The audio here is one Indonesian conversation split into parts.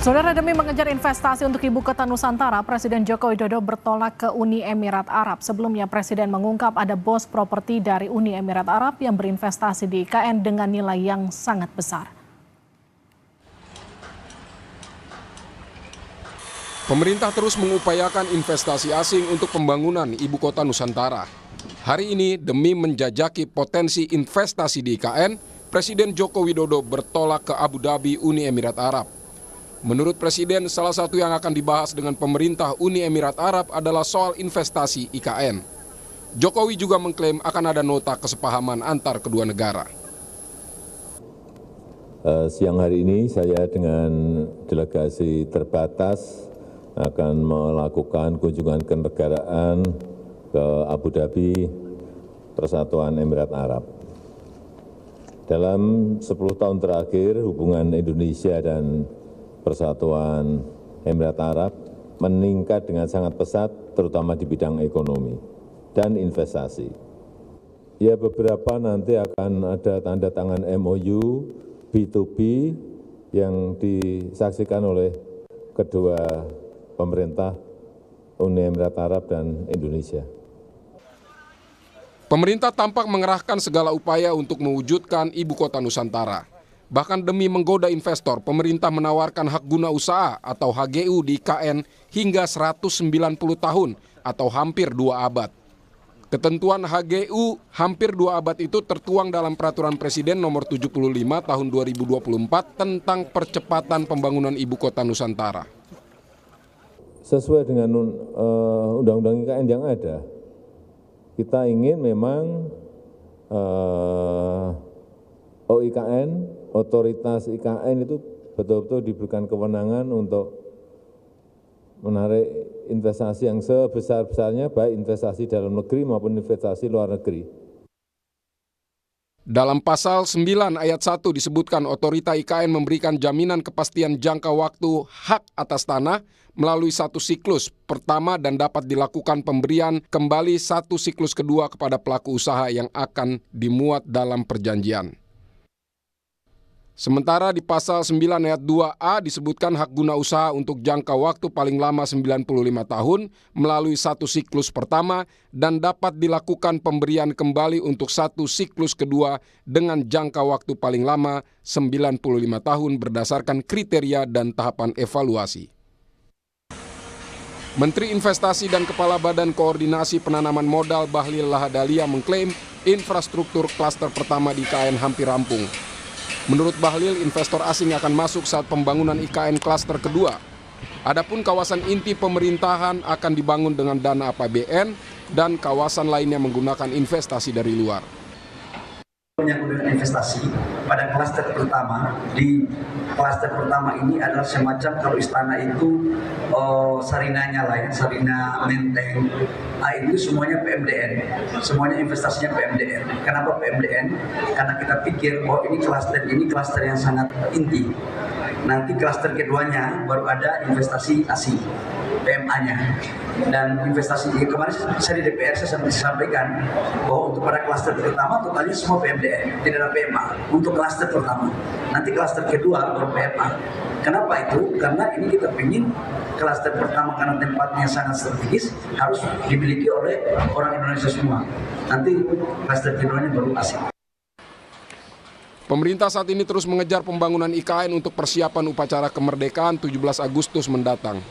Saudara, demi mengejar investasi untuk ibu kota Nusantara, Presiden Joko Widodo bertolak ke Uni Emirat Arab. Sebelumnya, Presiden mengungkap ada bos properti dari Uni Emirat Arab yang berinvestasi di IKN dengan nilai yang sangat besar. Pemerintah terus mengupayakan investasi asing untuk pembangunan ibu kota Nusantara. Hari ini, demi menjajaki potensi investasi di IKN, Presiden Joko Widodo bertolak ke Abu Dhabi, Uni Emirat Arab. Menurut Presiden, salah satu yang akan dibahas dengan pemerintah Uni Emirat Arab adalah soal investasi IKN. Jokowi juga mengklaim akan ada nota kesepahaman antar kedua negara. Siang hari ini saya dengan delegasi terbatas akan melakukan kunjungan kenegaraan ke Abu Dhabi, Persatuan Emirat Arab. Dalam 10 tahun terakhir, hubungan Indonesia dan Persatuan Emirat Arab meningkat dengan sangat pesat, terutama di bidang ekonomi dan investasi. Ya, beberapa nanti akan ada tanda tangan MOU B2B yang disaksikan oleh kedua pemerintah Uni Emirat Arab dan Indonesia. Pemerintah tampak mengerahkan segala upaya untuk mewujudkan ibu kota Nusantara. Bahkan demi menggoda investor, pemerintah menawarkan hak guna usaha atau HGU di IKN hingga 190 tahun atau hampir 2 abad. Ketentuan HGU hampir 2 abad itu tertuang dalam Peraturan Presiden Nomor 75 Tahun 2024 tentang percepatan pembangunan ibu kota Nusantara. Sesuai dengan undang-undang IKN yang ada, kita ingin memang OIKN, otoritas IKN itu betul-betul diberikan kewenangan untuk menarik investasi yang sebesar-besarnya, baik investasi dalam negeri maupun investasi luar negeri. Dalam pasal 9 ayat 1 disebutkan otorita IKN memberikan jaminan kepastian jangka waktu hak atas tanah melalui satu siklus pertama dan dapat dilakukan pemberian kembali satu siklus kedua kepada pelaku usaha yang akan dimuat dalam perjanjian. Sementara di pasal 9 ayat 2A disebutkan hak guna usaha untuk jangka waktu paling lama 95 tahun melalui satu siklus pertama dan dapat dilakukan pemberian kembali untuk satu siklus kedua dengan jangka waktu paling lama 95 tahun berdasarkan kriteria dan tahapan evaluasi. Menteri Investasi dan Kepala Badan Koordinasi Penanaman Modal Bahlil Lahadalia mengklaim infrastruktur klaster pertama di IKN hampir rampung. Menurut Bahlil, investor asing akan masuk saat pembangunan IKN klaster kedua. Adapun kawasan inti pemerintahan akan dibangun dengan dana APBN dan kawasan lainnya menggunakan investasi dari luar. Menyangkut investasi pada klaster pertama, di klaster pertama ini adalah semacam kalau istana itu sarinanya lah ya, sarina menteng, itu semuanya PMDN, semuanya investasinya PMDN. Kenapa PMDN? Karena kita pikir bahwa ini klaster yang sangat inti. Nanti klaster keduanya baru ada investasi asing, PMA-nya. Dan investasi kemarin saya di DPR saya sampaikan bahwa untuk pada klaster pertama totalnya semua PMDN, tidak ada PMA untuk klaster pertama. Nanti klaster kedua baru PMA. Kenapa itu? Karena ini kita ingin klaster pertama karena tempatnya sangat strategis harus dimiliki oleh orang Indonesia semua. Nanti klaster keduanya baru asing. Pemerintah saat ini terus mengejar pembangunan IKN untuk persiapan upacara kemerdekaan 17 Agustus mendatang.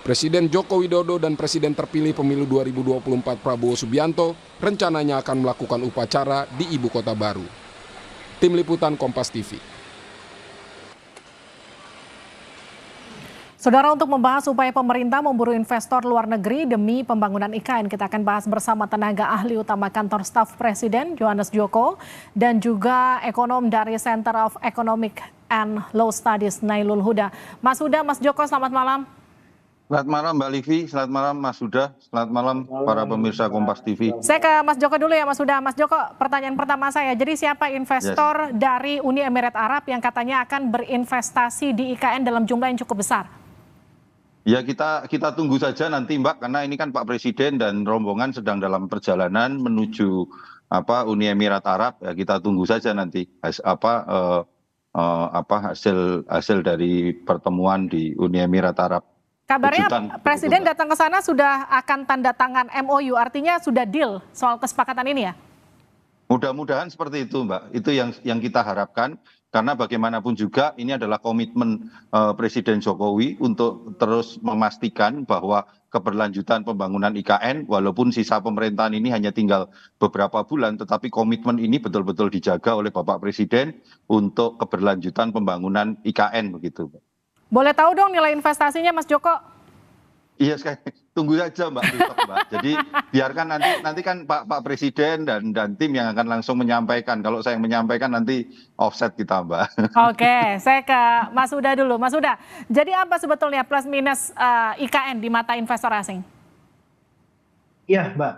Presiden Joko Widodo dan Presiden terpilih pemilu 2024 Prabowo Subianto rencananya akan melakukan upacara di ibu kota baru. Tim Liputan Kompas TV. Saudara, untuk membahas upaya pemerintah memburu investor luar negeri demi pembangunan IKN, kita akan bahas bersama tenaga ahli utama kantor staf Presiden, Johannes Joko, dan juga ekonom dari Center of Economic and Law Studies, Nailul Huda. Mas Huda, Mas Joko, selamat malam. Selamat malam Mbak Livi, selamat malam Mas Huda, selamat malam para pemirsa Kompas TV. Saya ke Mas Joko dulu ya Mas Huda. Mas Joko, pertanyaan pertama saya, jadi siapa investor dari Uni Emirat Arab yang katanya akan berinvestasi di IKN dalam jumlah yang cukup besar? Ya kita tunggu saja nanti Mbak, karena ini kan Pak Presiden dan rombongan sedang dalam perjalanan menuju Uni Emirat Arab. Ya kita tunggu saja nanti hasil dari pertemuan di Uni Emirat Arab. Kabarnya Kejutan, Presiden begitu, Mbak. datang ke sana sudah akan tanda tangan MOU, artinya sudah deal soal kesepakatan ini ya? Mudah-mudahan seperti itu, Mbak. Itu yang kita harapkan, karena bagaimanapun juga ini adalah komitmen Presiden Jokowi untuk terus memastikan bahwa keberlanjutan pembangunan IKN, walaupun sisa pemerintahan ini hanya tinggal beberapa bulan, tetapi komitmen ini betul-betul dijaga oleh Bapak Presiden untuk keberlanjutan pembangunan IKN begitu, Mbak. Boleh tahu dong nilai investasinya, Mas Joko? Iya, tunggu saja Mbak besok, Mbak. Jadi biarkan nanti kan Pak Presiden dan tim yang akan langsung menyampaikan. Kalau saya yang menyampaikan nanti offset kita, Mbak. Oke, saya ke Mas Huda dulu. Mas Huda, jadi apa sebetulnya plus minus IKN di mata investor asing? Iya, Mbak.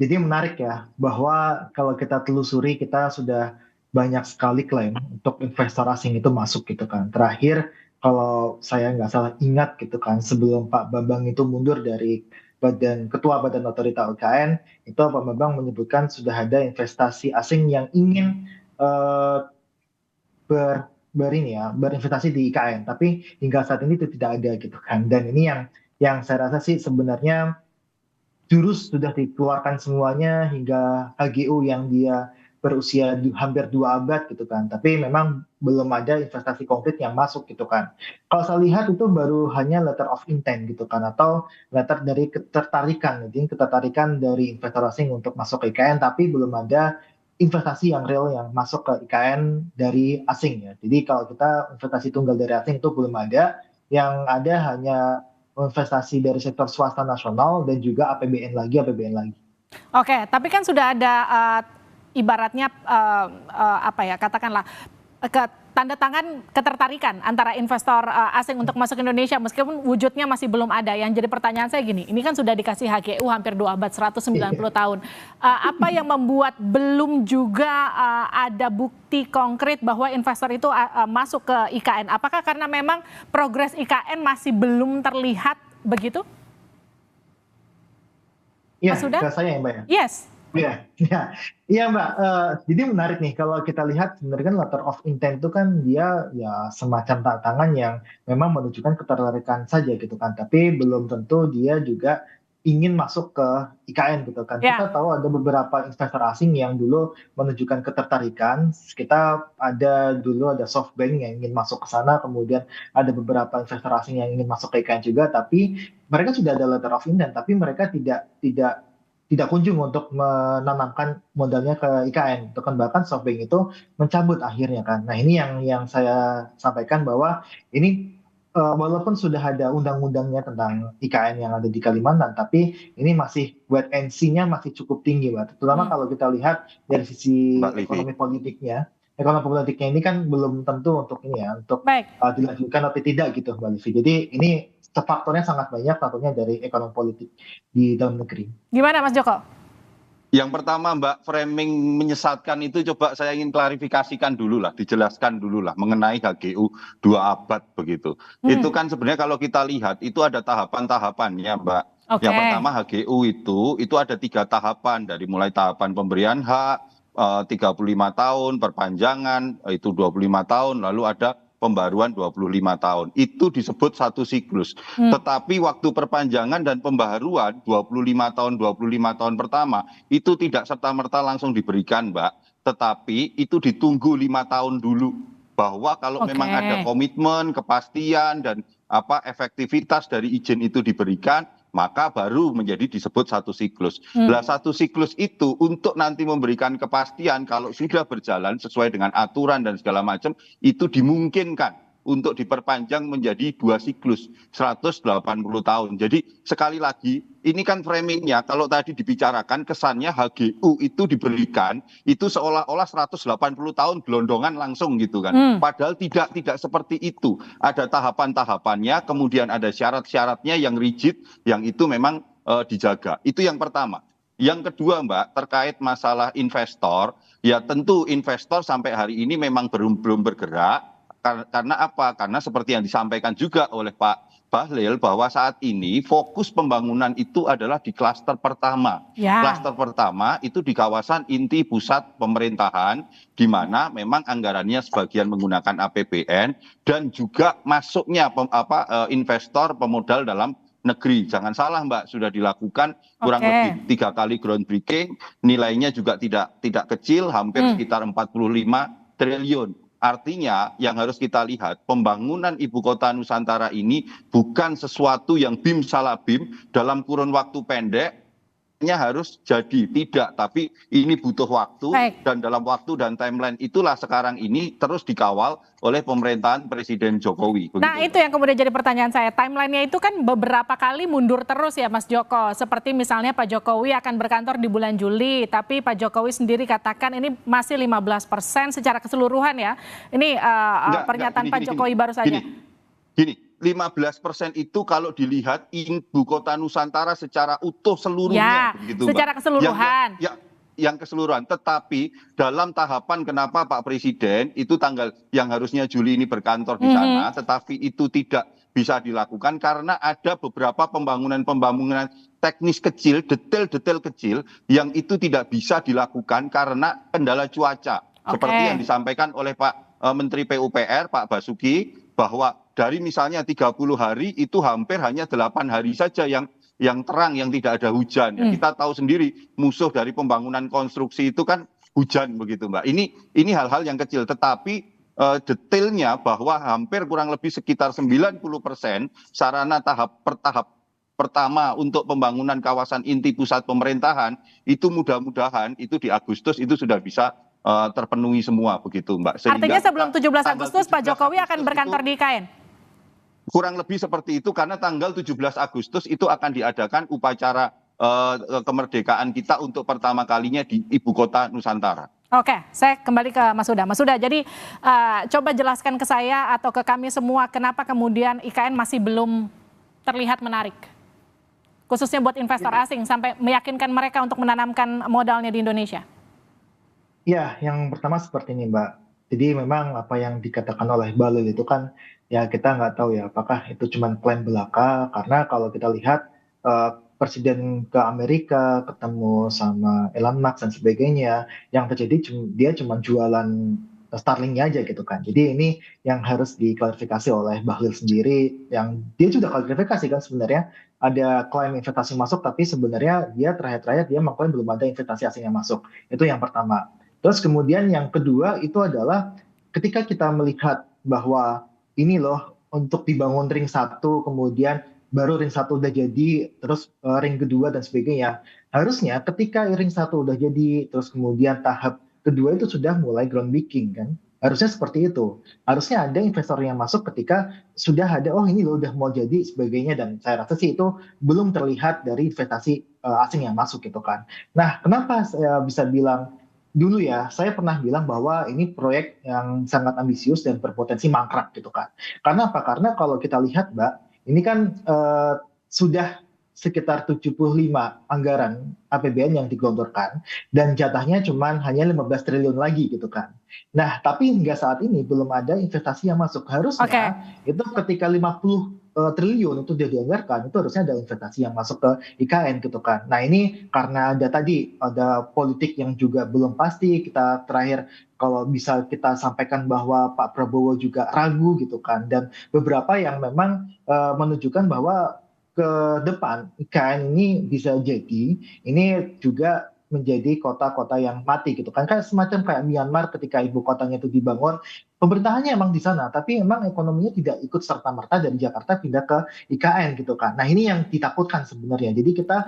Jadi menarik ya, bahwa kalau kita telusuri kita sudah banyak sekali klaim untuk investor asing itu masuk gitu kan. Terakhir, kalau saya nggak salah ingat gitu kan, sebelum Pak Bambang itu mundur dari Ketua Badan Otorita IKN, itu Pak Bambang menyebutkan sudah ada investasi asing yang ingin eh, berinvestasi di IKN, tapi hingga saat ini itu tidak ada gitu kan. Dan ini yang saya rasa sih sebenarnya jurus sudah dikeluarkan semuanya hingga HGU yang dia berusia hampir 2 abad gitu kan. Tapi memang belum ada investasi konkret yang masuk gitu kan. Kalau saya lihat itu baru hanya letter of intent gitu kan, atau letter dari ketertarikan, jadi ketertarikan dari investor asing untuk masuk ke IKN, tapi belum ada investasi yang real yang masuk ke IKN dari asing ya. Jadi kalau kita investasi tunggal dari asing itu belum ada, yang ada hanya investasi dari sektor swasta nasional dan juga APBN lagi. Oke, tapi kan sudah ada ibaratnya apa ya, katakanlah tanda tangan ketertarikan antara investor asing untuk masuk Indonesia, meskipun wujudnya masih belum ada. Yang jadi pertanyaan saya gini, ini kan sudah dikasih HGU hampir 2 abad, 190 tahun. Apa yang membuat belum juga ada bukti konkret bahwa investor itu masuk ke IKN? Apakah karena memang progres IKN masih belum terlihat begitu? Iya, Mas Huda? ke saya ya Mbak ya? Yes. Iya Mbak. Jadi menarik nih kalau kita lihat sebenarnya kan letter of intent itu kan dia ya semacam tantangan yang memang menunjukkan ketertarikan saja gitu kan, tapi belum tentu dia juga ingin masuk ke IKN gitu kan. Ya. Kita tahu ada beberapa investor asing yang dulu menunjukkan ketertarikan. Kita dulu ada SoftBank yang ingin masuk ke sana, kemudian ada beberapa investor asing yang ingin masuk ke IKN juga, tapi mereka sudah ada letter of intent, tapi mereka tidak kunjung untuk menanamkan modalnya ke IKN. Itu kan bahkan SoftBank itu mencabut akhirnya kan. Nah ini yang saya sampaikan bahwa ini walaupun sudah ada undang-undangnya tentang IKN yang ada di Kalimantan, tapi ini masih wait and see-nya masih cukup tinggi, Mbak. Terutama kalau kita lihat dari sisi ekonomi politiknya. Ekonomi politiknya ini kan belum tentu untuk ini ya, untuk dilanjutkan atau tidak gitu, Mbak Livi. Jadi ini faktornya sangat banyak, tentunya dari ekonomi politik di dalam negeri. Gimana Mas Joko? Yang pertama Mbak, framing menyesatkan itu coba saya ingin klarifikasikan dulu lah, dijelaskan dulu lah mengenai HGU 2 abad begitu. Itu kan sebenarnya kalau kita lihat itu ada tahapan-tahapannya Mbak. Yang pertama HGU itu ada 3 tahapan, dari mulai tahapan pemberian hak 35 tahun, perpanjangan itu 25 tahun, lalu ada pembaruan 25 tahun. Itu disebut satu siklus. Tetapi waktu perpanjangan dan pembaharuan 25 tahun pertama itu tidak serta-merta langsung diberikan, Mbak. Tetapi itu ditunggu 5 tahun dulu. Bahwa kalau memang ada komitmen, kepastian dan efektivitas dari izin itu diberikan, maka baru menjadi disebut satu siklus. Nah, satu siklus itu untuk nanti memberikan kepastian kalau sudah berjalan sesuai dengan aturan dan segala macam, itu dimungkinkan untuk diperpanjang menjadi 2 siklus 180 tahun. Jadi sekali lagi ini kan framingnya kalau tadi dibicarakan kesannya HGU itu diberikan itu seolah-olah 180 tahun gelondongan langsung gitu kan. Padahal tidak seperti itu. Ada tahapan-tahapannya, kemudian ada syarat-syaratnya yang rigid yang itu memang dijaga. Itu yang pertama. Yang kedua Mbak, terkait masalah investor, ya tentu investor sampai hari ini memang belum bergerak. Karena apa? Karena seperti yang disampaikan juga oleh Pak Bahlil bahwa saat ini fokus pembangunan itu adalah di klaster pertama. Ya. Klaster pertama itu di kawasan inti pusat pemerintahan, di mana memang anggarannya sebagian menggunakan APBN dan juga masuknya investor pemodal dalam negeri. Jangan salah Mbak, sudah dilakukan kurang lebih 3 kali groundbreaking, nilainya juga tidak kecil, hampir sekitar 45 triliun. Artinya yang harus kita lihat, pembangunan ibu kota Nusantara ini bukan sesuatu yang bim salah bim dalam kurun waktu pendek harus jadi, tidak, tapi ini butuh waktu. Dan dalam waktu dan timeline itulah sekarang ini terus dikawal oleh pemerintahan Presiden Jokowi. Nah itu yang kemudian jadi pertanyaan saya, timelinenya itu kan beberapa kali mundur terus ya Mas Joko, seperti misalnya Pak Jokowi akan berkantor di bulan Juli, tapi Pak Jokowi sendiri katakan ini masih 15% secara keseluruhan ya, ini pernyataan Pak Jokowi baru saja. Gini, 15% itu kalau dilihat ibu kota Nusantara secara utuh seluruhnya. Ya, begitu, secara Mbak. Keseluruhan. Yang keseluruhan. Tetapi dalam tahapan kenapa Pak Presiden itu tanggal yang harusnya Juli ini berkantor di sana, tetapi itu tidak bisa dilakukan karena ada beberapa pembangunan teknis kecil, detail-detail kecil yang itu tidak bisa dilakukan karena kendala cuaca. Seperti yang disampaikan oleh Pak Menteri PUPR, Pak Basuki, bahwa dari misalnya 30 hari itu hampir hanya 8 hari saja yang terang, yang tidak ada hujan. Kita tahu sendiri musuh dari pembangunan konstruksi itu kan hujan begitu Mbak. Ini hal-hal yang kecil, tetapi detailnya bahwa hampir kurang lebih sekitar 90% sarana tahap pertama untuk pembangunan kawasan inti pusat pemerintahan itu mudah-mudahan itu di Agustus itu sudah bisa terpenuhi semua begitu Mbak. Sehingga artinya sebelum 17 Agustus Pak Jokowi akan berkantor di IKN? Kurang lebih seperti itu karena tanggal 17 Agustus itu akan diadakan upacara kemerdekaan kita untuk pertama kalinya di ibu kota Nusantara. Oke, saya kembali ke Mas Huda. Mas Huda, jadi coba jelaskan ke saya atau ke kami semua kenapa kemudian IKN masih belum terlihat menarik, khususnya buat investor asing sampai meyakinkan mereka untuk menanamkan modalnya di Indonesia. Ya, yang pertama seperti ini Mbak. Jadi memang apa yang dikatakan oleh Bahlil itu kan ya kita nggak tahu ya apakah itu cuma klaim belaka, karena kalau kita lihat Presiden ke Amerika ketemu sama Elon Musk dan sebagainya, yang terjadi dia cuma jualan Starlink-nya aja gitu kan. Jadi ini yang harus diklarifikasi oleh Bahlil sendiri, yang dia sudah klarifikasi kan sebenarnya ada klaim investasi masuk, tapi sebenarnya dia terakhir dia mengklaim belum ada investasi asing yang masuk. Itu yang pertama. Terus kemudian yang kedua itu adalah ketika kita melihat bahwa ini loh untuk dibangun ring 1, kemudian baru ring 1 udah jadi, terus ring kedua dan sebagainya. Harusnya ketika ring 1 udah jadi, terus kemudian tahap kedua itu sudah mulai groundbreaking kan. Harusnya seperti itu. Harusnya ada investor yang masuk ketika sudah ada, oh ini loh udah mau jadi sebagainya, dan saya rasa sih itu belum terlihat dari investasi asing yang masuk gitu kan. Nah, kenapa saya bisa bilang dulu ya, saya pernah bilang bahwa ini proyek yang sangat ambisius dan berpotensi mangkrak gitu kan. Karena apa? Karena kalau kita lihat Mbak, ini kan sudah sekitar 75 anggaran APBN yang digelontorkan dan jatahnya hanya 15 triliun lagi gitu kan. Nah, tapi hingga saat ini belum ada investasi yang masuk. Harusnya itu ketika 50 triliun itu sudah dianggarkan, itu harusnya ada investasi yang masuk ke IKN gitu kan. Nah ini karena ada politik yang juga belum pasti, kita terakhir kalau bisa kita sampaikan bahwa Pak Prabowo juga ragu gitu kan, dan beberapa yang memang menunjukkan bahwa ke depan IKN ini bisa jadi ini juga menjadi kota-kota yang mati gitu kan, kayak semacam kayak Myanmar ketika ibu kotanya itu dibangun, pemerintahannya emang di sana tapi emang ekonominya tidak ikut serta-merta dari Jakarta pindah ke IKN gitu kan. Nah ini yang ditakutkan sebenarnya, jadi kita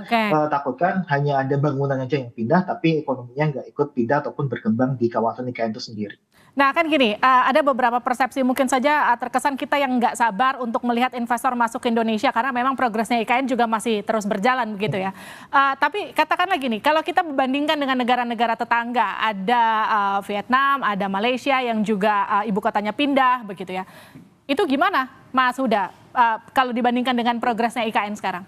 takutkan hanya ada bangunan aja yang pindah tapi ekonominya nggak ikut pindah ataupun berkembang di kawasan IKN itu sendiri. Nah kan gini, ada beberapa persepsi mungkin saja terkesan kita yang nggak sabar untuk melihat investor masuk ke Indonesia karena memang progresnya IKN juga masih terus berjalan begitu ya. Tapi katakanlah gini, kalau kita membandingkan dengan negara-negara tetangga, ada Vietnam, ada Malaysia yang juga ibu kotanya pindah begitu ya. Itu gimana Mas Huda kalau dibandingkan dengan progresnya IKN sekarang?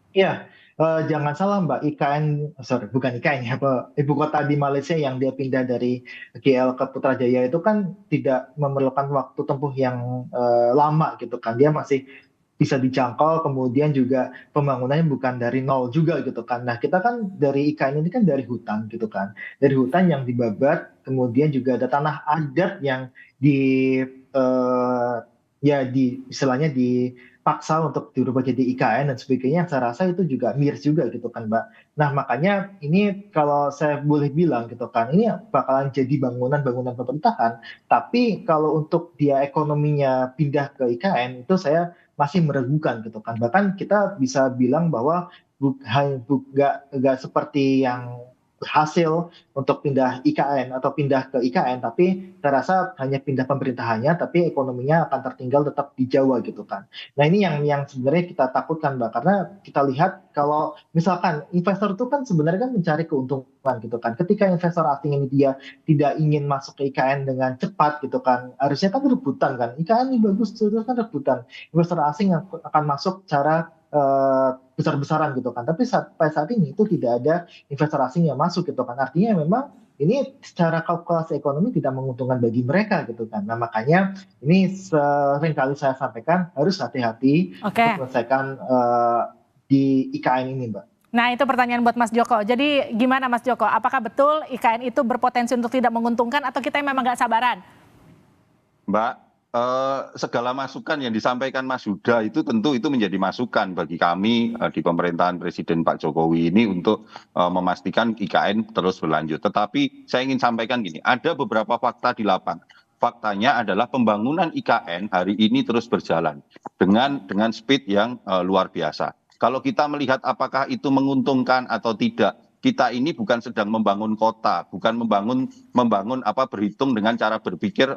Iya, Jangan salah Mbak, bukan IKN ya, ibu kota di Malaysia yang dia pindah dari KL ke Putrajaya itu kan tidak memerlukan waktu tempuh yang lama gitu kan. Dia masih bisa dijangkau, kemudian juga pembangunannya bukan dari nol juga gitu kan. Nah, kita kan dari IKN ini kan dari hutan gitu kan. Dari hutan yang dibabat, kemudian juga ada tanah adat yang di eh, ya di istilahnya dipaksa untuk dirubah jadi IKN dan sebagainya. Saya rasa itu juga miris juga gitu kan, Mbak. Nah, makanya ini kalau saya boleh bilang gitu kan, ini bakalan jadi bangunan-bangunan pemerintahan. Tapi kalau untuk dia ekonominya pindah ke IKN, itu saya masih meragukan gitu kan. Bahkan kita bisa bilang bahwa nggak seperti yang berhasil untuk pindah IKN atau pindah ke IKN, tapi saya rasa hanya pindah pemerintahannya, tapi ekonominya akan tertinggal tetap di Jawa gitu kan. Nah ini yang sebenarnya kita takutkan Mbak, karena kita lihat kalau misalkan investor itu kan sebenarnya kan mencari keuntungan gitu kan. Ketika investor asing ini dia tidak ingin masuk ke IKN dengan cepat gitu kan, harusnya kan rebutan kan. IKN ini bagus, terus kan rebutan. Investor asing yang akan masuk cara besar-besaran gitu kan. Tapi pada saat ini itu tidak ada investor asing yang masuk gitu kan. Artinya memang ini secara kalkulasi ekonomi tidak menguntungkan bagi mereka gitu kan. Nah makanya ini sering kali saya sampaikan harus hati-hati Oke. untuk menyelesaikan di IKN ini Mbak. Nah itu pertanyaan buat Mas Joko. Jadi gimana Mas Joko? Apakah betul IKN itu berpotensi untuk tidak menguntungkan atau kita memang nggak sabaran? Mbak, segala masukan yang disampaikan Mas Huda itu tentu itu menjadi masukan bagi kami di pemerintahan Presiden Pak Jokowi ini untuk memastikan IKN terus berlanjut. Tetapi saya ingin sampaikan gini, ada beberapa fakta di lapangan. Faktanya adalah pembangunan IKN hari ini terus berjalan dengan speed yang luar biasa. Kalau kita melihat apakah itu menguntungkan atau tidak, kita ini bukan sedang membangun kota, bukan membangun berhitung dengan cara berpikir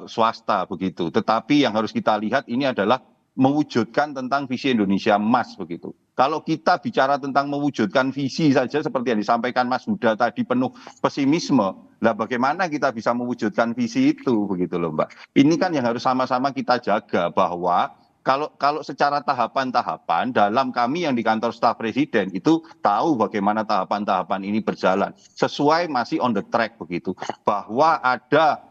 swasta begitu. Tetapi yang harus kita lihat ini adalah mewujudkan tentang visi Indonesia Emas begitu. Kalau kita bicara tentang mewujudkan visi saja seperti yang disampaikan Mas Huda tadi penuh pesimisme, lah bagaimana kita bisa mewujudkan visi itu begitu loh Mbak. Ini kan yang harus sama-sama kita jaga bahwa kalau secara tahapan-tahapan dalam kami yang di kantor staf presiden itu tahu bagaimana tahapan-tahapan ini berjalan sesuai masih on the track begitu, bahwa ada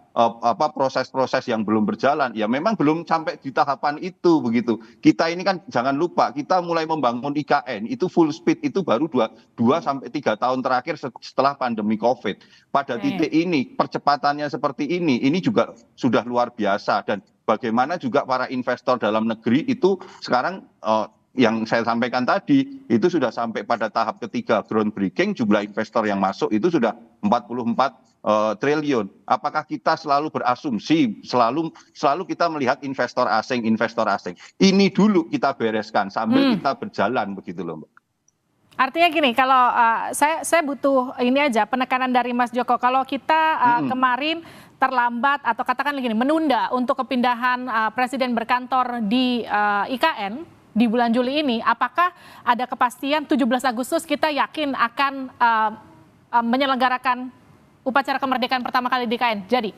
proses-proses yang belum berjalan, ya memang belum sampai di tahapan itu begitu. Kita ini kan jangan lupa, kita mulai membangun IKN itu full speed itu baru 2 sampai 3 tahun terakhir setelah pandemi COVID. Pada titik ini percepatannya seperti ini juga sudah luar biasa. Dan bagaimana juga para investor dalam negeri itu sekarang yang saya sampaikan tadi itu sudah sampai pada tahap ketiga groundbreaking, jumlah investor yang masuk itu sudah 44 triliun. Apakah kita selalu berasumsi selalu kita melihat investor asing? Ini dulu kita bereskan sambil kita berjalan begitu loh Mbak. Artinya gini, kalau saya butuh ini aja penekanan dari Mas Joko. Kalau kita kemarin terlambat atau katakan gini menunda untuk kepindahan presiden berkantor di IKN di bulan Juli ini, apakah ada kepastian 17 Agustus kita yakin akan menyelenggarakan upacara kemerdekaan pertama kali di IKN? Jadi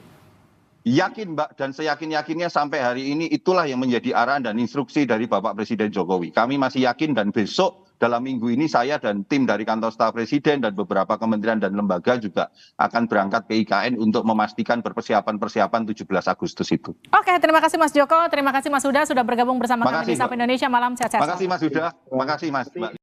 yakin Mbak, dan seyakin-yakinnya sampai hari ini itulah yang menjadi arahan dan instruksi dari Bapak Presiden Jokowi. Kami masih yakin dan besok dalam minggu ini saya dan tim dari kantor staf presiden dan beberapa kementerian dan lembaga juga akan berangkat ke IKN untuk memastikan persiapan 17 Agustus itu. Oke, terima kasih Mas Joko, terima kasih Mas Huda sudah bergabung bersama kami di Sapa Indonesia Malam. Sehat-sehat. Terima kasih Mas Huda, terima kasih Mas.